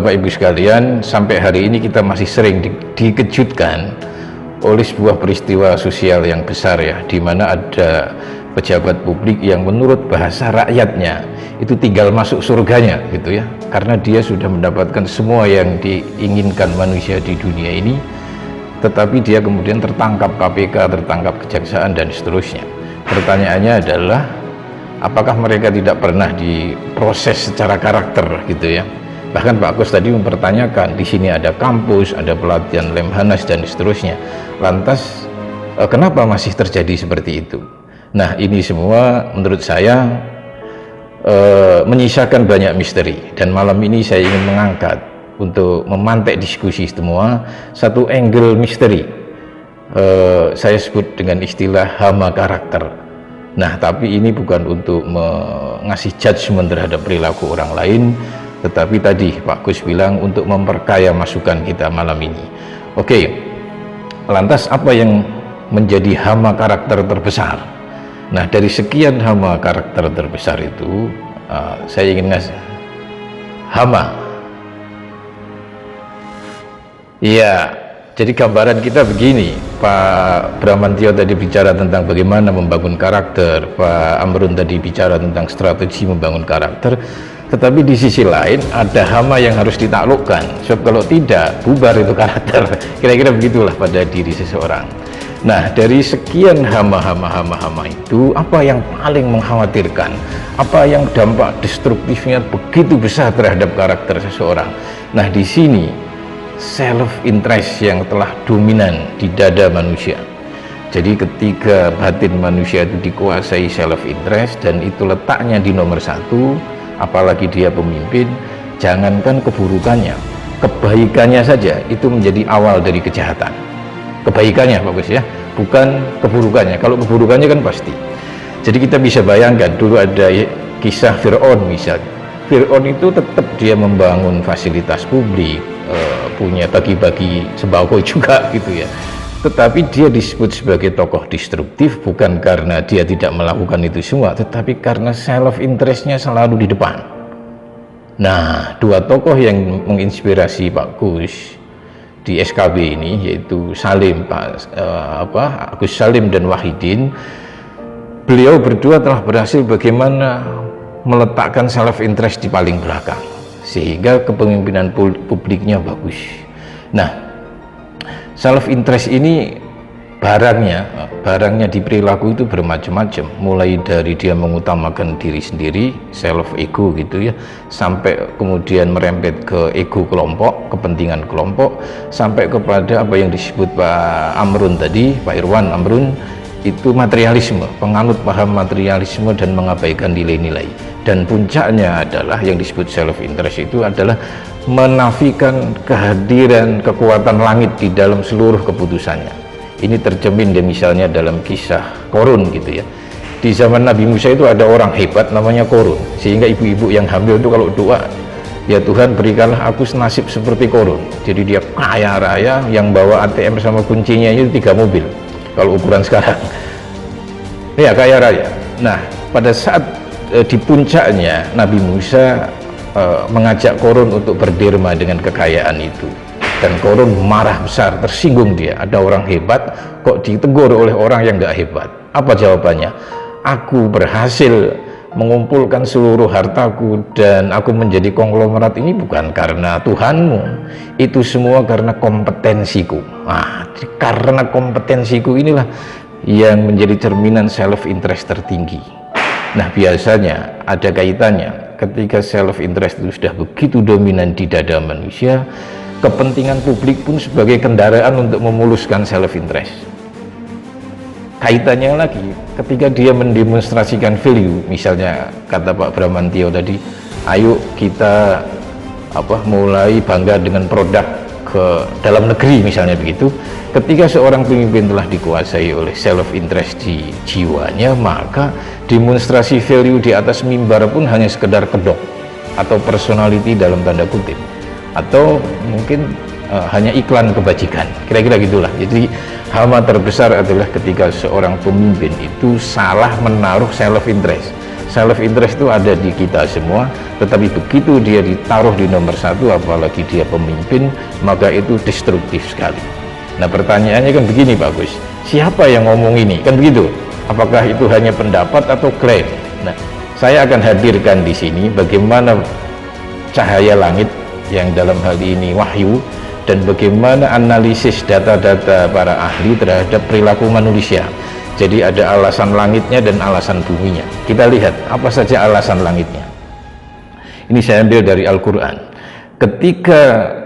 Bapak Ibu sekalian, sampai hari ini kita masih sering dikejutkan oleh sebuah peristiwa sosial yang besar ya, di mana ada pejabat publik yang menurut bahasa rakyatnya itu tinggal masuk surganya gitu ya, karena dia sudah mendapatkan semua yang diinginkan manusia di dunia ini, tetapi dia kemudian tertangkap KPK, tertangkap kejaksaan dan seterusnya. Pertanyaannya adalah, apakah mereka tidak pernah diproses secara karakter gitu ya? Bahkan Pak Kus tadi mempertanyakan, di sini ada kampus, ada pelatihan Lemhanas dan seterusnya. Lantas kenapa masih terjadi seperti itu? Nah, ini semua menurut saya menyisakan banyak misteri, dan malam ini saya ingin mengangkat untuk memantik diskusi semua satu angle misteri. Saya sebut dengan istilah hama karakter. Nah, tapi ini bukan untuk mengasih judgement terhadap perilaku orang lain, tetapi tadi Pak Gus bilang untuk memperkaya masukan kita malam ini. Oke, lantas apa yang menjadi hama karakter terbesar? Nah, dari sekian hama karakter terbesar itu, saya ingin ngasih hama. Iya, jadi gambaran kita begini, Pak Bramantio tadi bicara tentang bagaimana membangun karakter, Pak Amrun tadi bicara tentang strategi membangun karakter, tetapi di sisi lain ada hama yang harus ditaklukkan, sebab kalau tidak bubar itu karakter. Kira-kira begitulah pada diri seseorang. Nah, dari sekian hama itu, apa yang paling mengkhawatirkan, apa yang dampak destruktifnya begitu besar terhadap karakter seseorang? Nah, di sini self interest yang telah dominan di dada manusia. Jadi ketika batin manusia itu dikuasai self interest, dan itu letaknya di nomor satu, apalagi dia pemimpin, jangankan keburukannya, kebaikannya saja itu menjadi awal dari kejahatan. Kebaikannya bagus ya, bukan keburukannya. Kalau keburukannya kan pasti. Jadi kita bisa bayangkan, dulu ada kisah Fir'aun misalnya. Fir'aun itu tetap dia membangun fasilitas publik, punya bagi-bagi sembako juga gitu ya, tetapi dia disebut sebagai tokoh destruktif bukan karena dia tidak melakukan itu semua, tetapi karena self interestnya selalu di depan. Nah, dua tokoh yang menginspirasi Pak Gus di SKB ini, yaitu Salim, Agus Salim dan Wahidin, beliau berdua telah berhasil bagaimana meletakkan self interest di paling belakang, sehingga kepemimpinan publiknya bagus. Nah, self interest ini barangnya di perilaku itu bermacam-macam, mulai dari dia mengutamakan diri sendiri, self ego gitu ya, sampai kemudian merembet ke ego kelompok, kepentingan kelompok, sampai kepada apa yang disebut Pak Amrun tadi, Pak Irwan Amrun, itu materialisme, penganut paham materialisme dan mengabaikan nilai-nilai. Dan puncaknya adalah yang disebut self interest itu adalah menafikan kehadiran kekuatan langit di dalam seluruh keputusannya. Ini tercermin misalnya dalam kisah Korun gitu ya. Di zaman Nabi Musa itu ada orang hebat namanya Korun, sehingga ibu-ibu yang hamil itu kalau doa, ya Tuhan berikanlah aku nasib seperti Korun. Jadi dia kaya raya, yang bawa ATM sama kuncinya itu 3 mobil kalau ukuran sekarang. Ya, kaya raya. Nah, pada saat di puncaknya Nabi Musa mengajak Korun untuk berderma dengan kekayaan itu, dan Korun marah besar, tersinggung dia. Ada orang hebat kok ditegur oleh orang yang gak hebat. Apa jawabannya? Aku berhasil mengumpulkan seluruh hartaku dan aku menjadi konglomerat ini bukan karena Tuhanmu, itu semua karena kompetensiku. Nah, karena kompetensiku inilah yang menjadi cerminan self interest tertinggi. Nah, biasanya ada kaitannya ketika self interest itu sudah begitu dominan di dada manusia, kepentingan publik pun sebagai kendaraan untuk memuluskan self interest. Kaitannya lagi ketika dia mendemonstrasikan value, misalnya kata Pak Bramantio tadi, ayo kita mulai bangga dengan produk ke dalam negeri misalnya begitu. Ketika seorang pemimpin telah dikuasai oleh self interest di jiwanya, maka demonstrasi value di atas mimbar pun hanya sekedar kedok atau personality dalam tanda kutip, atau mungkin hanya iklan kebajikan, kira-kira gitulah. Jadi hama terbesar adalah ketika seorang pemimpin itu salah menaruh self interest, self interest itu ada di kita semua, tetapi begitu dia ditaruh di nomor satu, apalagi dia pemimpin, maka itu destruktif sekali. Nah, pertanyaannya kan begini Pak Gus, siapa yang ngomong ini? Kan begitu. Apakah itu hanya pendapat atau klaim? Nah, saya akan hadirkan di sini bagaimana cahaya langit yang dalam hal ini wahyu, dan bagaimana analisis data-data para ahli terhadap perilaku manusia. Jadi ada alasan langitnya dan alasan buminya. Kita lihat apa saja alasan langitnya. Ini saya ambil dari Al-Quran. Ketika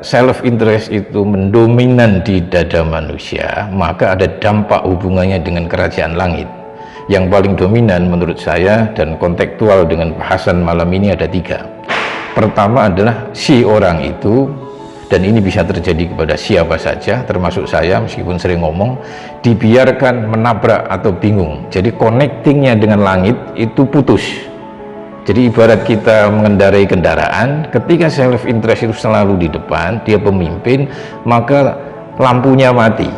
self interest itu mendominan di dada manusia, maka ada dampak hubungannya dengan kerajaan langit. Yang paling dominan menurut saya dan kontekstual dengan bahasan malam ini ada 3. Pertama adalah si orang itu, dan ini bisa terjadi kepada siapa saja termasuk saya meskipun sering ngomong, dibiarkan menabrak atau bingung. Jadi connectingnya dengan langit itu putus. Jadi ibarat kita mengendarai kendaraan, ketika self interest itu selalu di depan, dia pemimpin, maka lampunya mati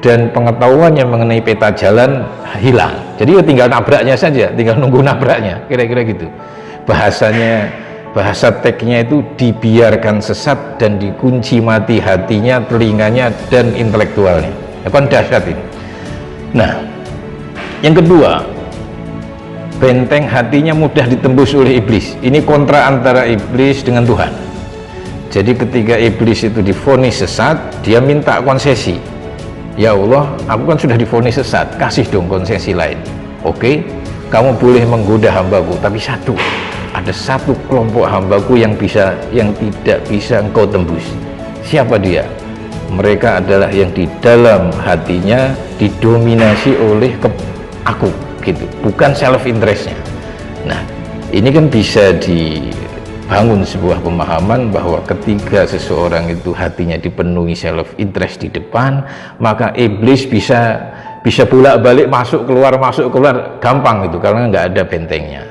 dan pengetahuannya mengenai peta jalan hilang. Jadi ya tinggal nabraknya saja, tinggal nunggu nabraknya, kira-kira gitu bahasanya. Bahasa teksnya itu dibiarkan sesat dan dikunci mati hatinya, telinganya, dan intelektualnya. Ya kan dahsyat ini. Nah, yang kedua, benteng hatinya mudah ditembus oleh iblis. Ini kontra antara iblis dengan Tuhan. Jadi ketika iblis itu divonis sesat, dia minta konsesi. Ya Allah, aku kan sudah divonis sesat, kasih dong konsesi lain. Oke, kamu boleh menggoda hambaku, tapi ada satu kelompok hambaku yang tidak bisa engkau tembus. Siapa dia? Mereka adalah yang di dalam hatinya didominasi oleh aku, gitu, bukan self interestnya. Nah, ini kan bisa dibangun sebuah pemahaman bahwa ketika seseorang itu hatinya dipenuhi self interest di depan, maka iblis bisa bolak-balik masuk keluar gampang gitu, karena nggak ada bentengnya.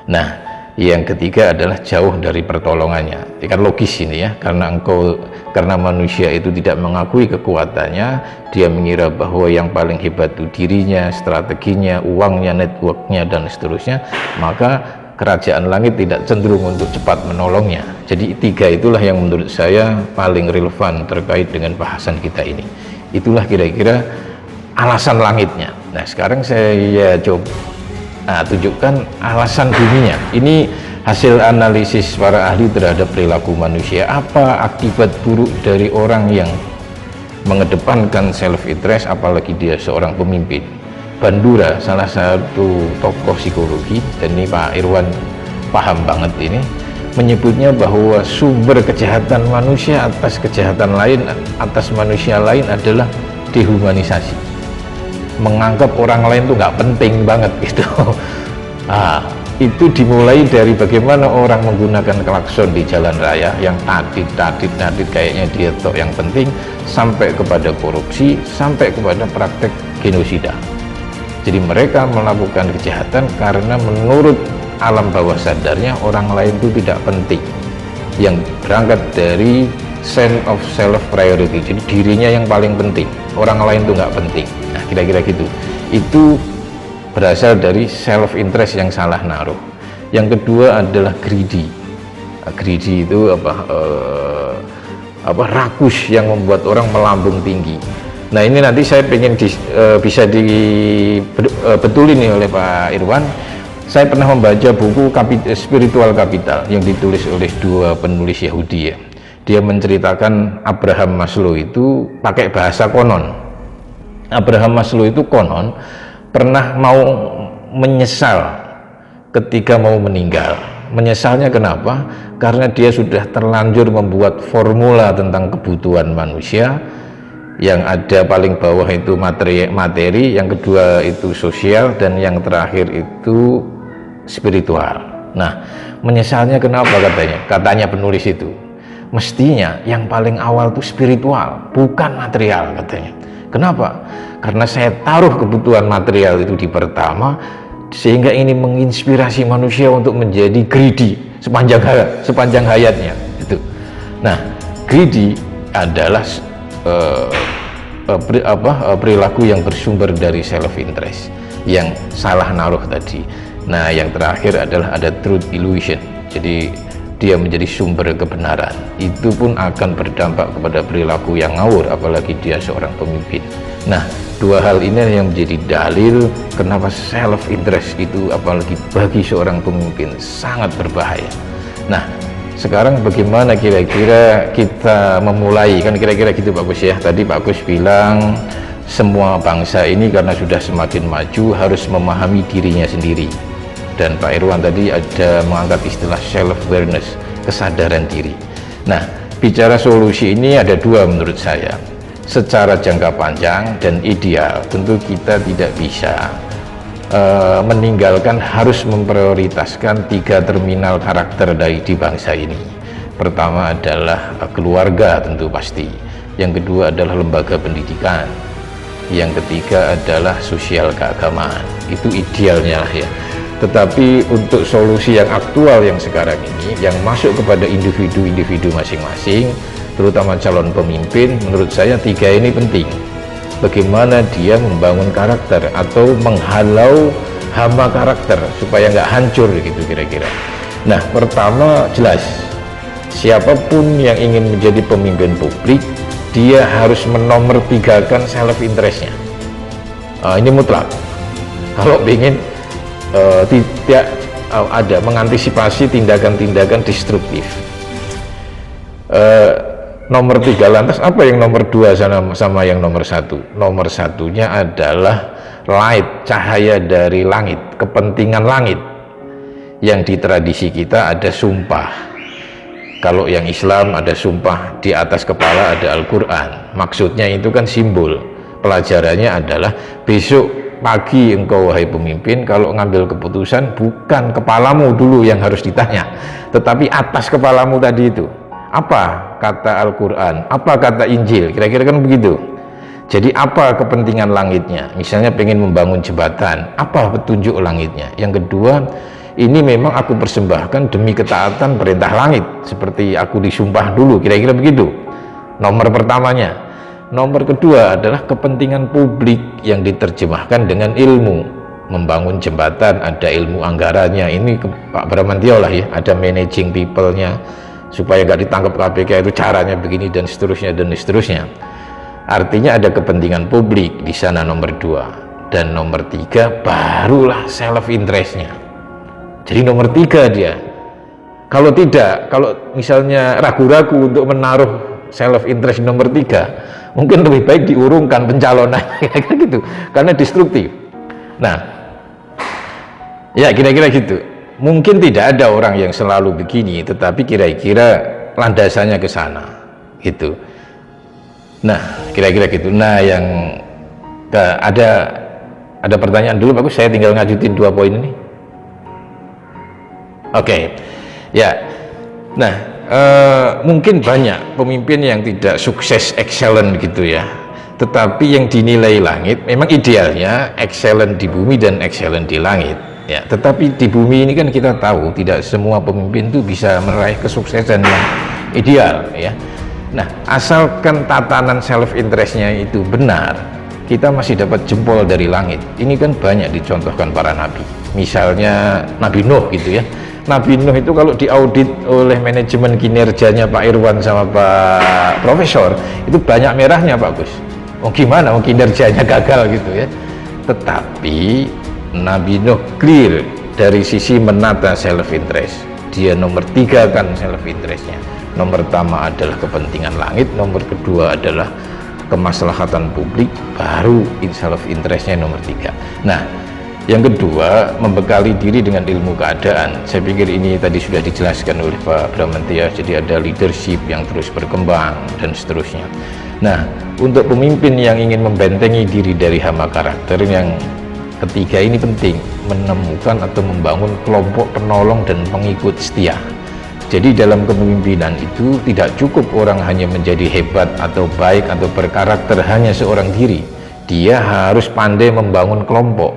Nah, yang ketiga adalah jauh dari pertolongannya. Ini kan logis ini ya, karena manusia itu tidak mengakui kekuatannya, dia mengira bahwa yang paling hebat itu dirinya, strateginya, uangnya, networknya, dan seterusnya, maka kerajaan langit tidak cenderung untuk cepat menolongnya. Jadi 3 itulah yang menurut saya paling relevan terkait dengan bahasan kita ini. Itulah kira-kira alasan langitnya. Nah, sekarang saya coba tunjukkan alasan buminya. Ini hasil analisis para ahli terhadap perilaku manusia. Apa akibat buruk dari orang yang mengedepankan self interest, apalagi dia seorang pemimpin? Bandura, salah satu tokoh psikologi, dan ini Pak Irwan paham banget ini, menyebutnya bahwa sumber kejahatan manusia atas kejahatan lain, atas manusia lain adalah dehumanisasi. Menganggap orang lain tuh nggak penting banget gitu. Itu dimulai dari bagaimana orang menggunakan klakson di jalan raya yang tadit kayaknya dia toh yang penting, sampai kepada korupsi, sampai kepada praktek genosida. Jadi mereka melakukan kejahatan karena menurut alam bawah sadarnya orang lain itu tidak penting, yang berangkat dari sense of self priority. Jadi dirinya yang paling penting, orang lain itu nggak penting. Nah, kira-kira gitu. Itu berasal dari self interest yang salah naruh. Yang kedua adalah greedy. Greedy itu rakus yang membuat orang melambung tinggi. Nah, ini nanti saya ingin bisa dibetulin nih oleh Pak Irwan. Saya pernah membaca buku Spiritual Capital yang ditulis oleh 2 penulis Yahudi ya. Dia menceritakan Abraham Maslow itu pakai bahasa konon. Abraham Maslow itu konon pernah mau menyesal ketika mau meninggal. Menyesalnya kenapa? Karena dia sudah terlanjur membuat formula tentang kebutuhan manusia, yang ada paling bawah itu materi, yang kedua itu sosial, dan yang terakhir itu spiritual. Nah, menyesalnya kenapa katanya penulis itu? Mestinya yang paling awal itu spiritual, bukan material katanya. Kenapa? Karena saya taruh kebutuhan material itu di pertama, sehingga ini menginspirasi manusia untuk menjadi greedy sepanjang hayatnya. Itu. Nah, greedy adalah perilaku yang bersumber dari self interest yang salah naruh tadi. Nah, yang terakhir adalah ada truth illusion, jadi dia menjadi sumber kebenaran. Itu pun akan berdampak kepada perilaku yang ngawur, apalagi dia seorang pemimpin. Nah, dua hal ini yang menjadi dalil kenapa self interest itu apalagi bagi seorang pemimpin sangat berbahaya. Nah, sekarang bagaimana kira-kira kita memulai, kan kira-kira gitu Pak Gus ya. Tadi Pak Gus bilang semua bangsa ini karena sudah semakin maju harus memahami dirinya sendiri, dan Pak Irwan tadi ada mengangkat istilah self-awareness, kesadaran diri. Nah, bicara solusi ini ada dua menurut saya. Secara jangka panjang dan ideal, tentu kita tidak bisa meninggalkan, harus memprioritaskan 3 terminal karakter di bangsa ini. Pertama adalah keluarga, tentu pasti. Yang kedua adalah lembaga pendidikan. Yang ketiga adalah sosial keagamaan. Itu idealnya lah ya. Tetapi untuk solusi yang aktual yang sekarang ini, yang masuk kepada individu-individu masing-masing, terutama calon pemimpin, menurut saya 3 ini penting. Bagaimana dia membangun karakter atau menghalau hama karakter supaya nggak hancur gitu kira-kira. Nah, pertama jelas, siapapun yang ingin menjadi pemimpin publik, dia harus menomor-3kan self interestnya. Ini mutlak. Kalau ingin tidak ada mengantisipasi tindakan-tindakan destruktif. Nomor 3 lantas apa yang nomor 2 sama yang nomor 1? Nomor 1-nya adalah light, cahaya dari langit, kepentingan langit. Yang di tradisi kita ada sumpah. Kalau yang Islam ada sumpah di atas kepala, ada Al-Quran. Maksudnya itu kan simbol. Pelajarannya adalah besok pagi engkau wahai pemimpin kalau ngambil keputusan bukan kepalamu dulu yang harus ditanya, tetapi atas kepalamu tadi itu apa kata Al-Quran, apa kata Injil, kira-kira kan begitu. Jadi apa kepentingan langitnya? Misalnya pengen membangun jembatan, apa petunjuk langitnya? Yang kedua, ini memang aku persembahkan demi ketaatan perintah langit, seperti aku disumpah dulu, kira-kira begitu. Nomor pertamanya. Nomor kedua adalah kepentingan publik yang diterjemahkan dengan ilmu. Membangun jembatan ada ilmu anggarannya, ini Pak Bramantio lah ya, ada managing people-nya supaya nggak ditangkap KPK itu caranya begini dan seterusnya dan seterusnya. Artinya ada kepentingan publik di sana nomor 2. Dan nomor 3 barulah self interestnya. Jadi nomor 3 dia. Kalau tidak, kalau misalnya ragu-ragu untuk menaruh self interest nomor 3, mungkin lebih baik diurungkan pencalonan gitu, karena destruktif. Nah, ya kira-kira gitu. Mungkin tidak ada orang yang selalu begini, tetapi kira-kira landasannya ke sana gitu. Nah, kira-kira gitu. Nah, yang ada pertanyaan dulu bagus, saya tinggal ngajutin 2 poin ini. Oke. Ya. Nah, mungkin banyak pemimpin yang tidak sukses excellent gitu ya. Tetapi yang dinilai langit memang idealnya excellent di bumi dan excellent di langit. Ya, tetapi di bumi ini kan kita tahu tidak semua pemimpin itu bisa meraih kesuksesan yang ideal ya. Nah, asalkan tatanan self interestnya itu benar, kita masih dapat jempol dari langit. Ini kan banyak dicontohkan para nabi. Misalnya Nabi Nuh gitu ya. Nabi Nuh itu kalau diaudit oleh manajemen kinerjanya Pak Irwan sama Pak Profesor, itu banyak merahnya Pak Gus. Oh gimana, oh kinerjanya gagal gitu ya. Tetapi Nabi Nuh clear dari sisi menata self interest. Dia nomor 3 kan self interestnya. Nomor pertama adalah kepentingan langit, nomor kedua adalah kemaslahatan publik, baru self interestnya nomor 3. Nah, yang kedua membekali diri dengan ilmu keadaan. Saya pikir ini tadi sudah dijelaskan oleh Pak Bramantio. Jadi ada leadership yang terus berkembang dan seterusnya. Nah, untuk pemimpin yang ingin membentengi diri dari hama karakter, yang ketiga ini penting, menemukan atau membangun kelompok penolong dan pengikut setia. Jadi dalam kepemimpinan itu tidak cukup orang hanya menjadi hebat atau baik atau berkarakter hanya seorang diri. Dia harus pandai membangun kelompok.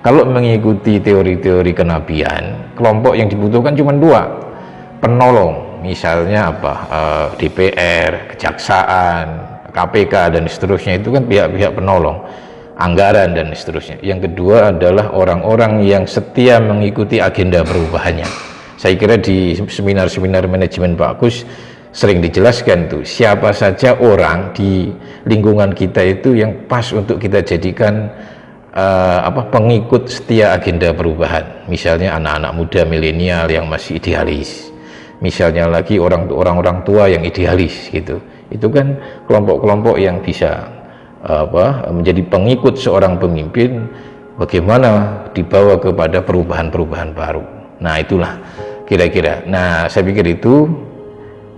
Kalau mengikuti teori-teori kenabian, kelompok yang dibutuhkan cuma 2, penolong, misalnya apa, DPR, kejaksaan, KPK dan seterusnya, itu kan pihak-pihak penolong. anggaran dan seterusnya. Yang kedua adalah orang-orang yang setia mengikuti agenda perubahannya. Saya kira di seminar-seminar manajemen Pak Agus sering dijelaskan tuh, siapa saja orang di lingkungan kita itu yang pas untuk kita jadikan pengikut setia agenda perubahan. Misalnya anak-anak muda milenial yang masih idealis, misalnya lagi orang-orang tua yang idealis gitu. Itu kan kelompok-kelompok yang bisa menjadi pengikut seorang pemimpin, bagaimana dibawa kepada perubahan-perubahan baru. Nah, itulah kira-kira. Nah, saya pikir itu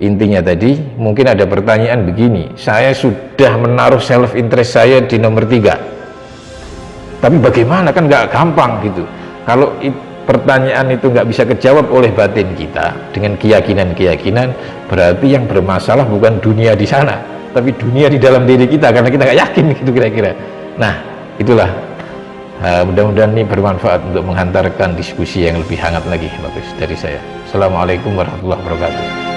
intinya tadi. Mungkin ada pertanyaan begini, saya sudah menaruh self interest saya di nomor 3, tapi bagaimana, kan nggak gampang gitu. Kalau pertanyaan itu nggak bisa kejawab oleh batin kita dengan keyakinan-keyakinan, berarti yang bermasalah bukan dunia di sana, tapi dunia di dalam diri kita, karena kita nggak yakin gitu kira-kira. Nah, itulah mudah-mudahan ini bermanfaat untuk menghantarkan diskusi yang lebih hangat lagi. Bagus dari saya. Assalamualaikum warahmatullahi wabarakatuh.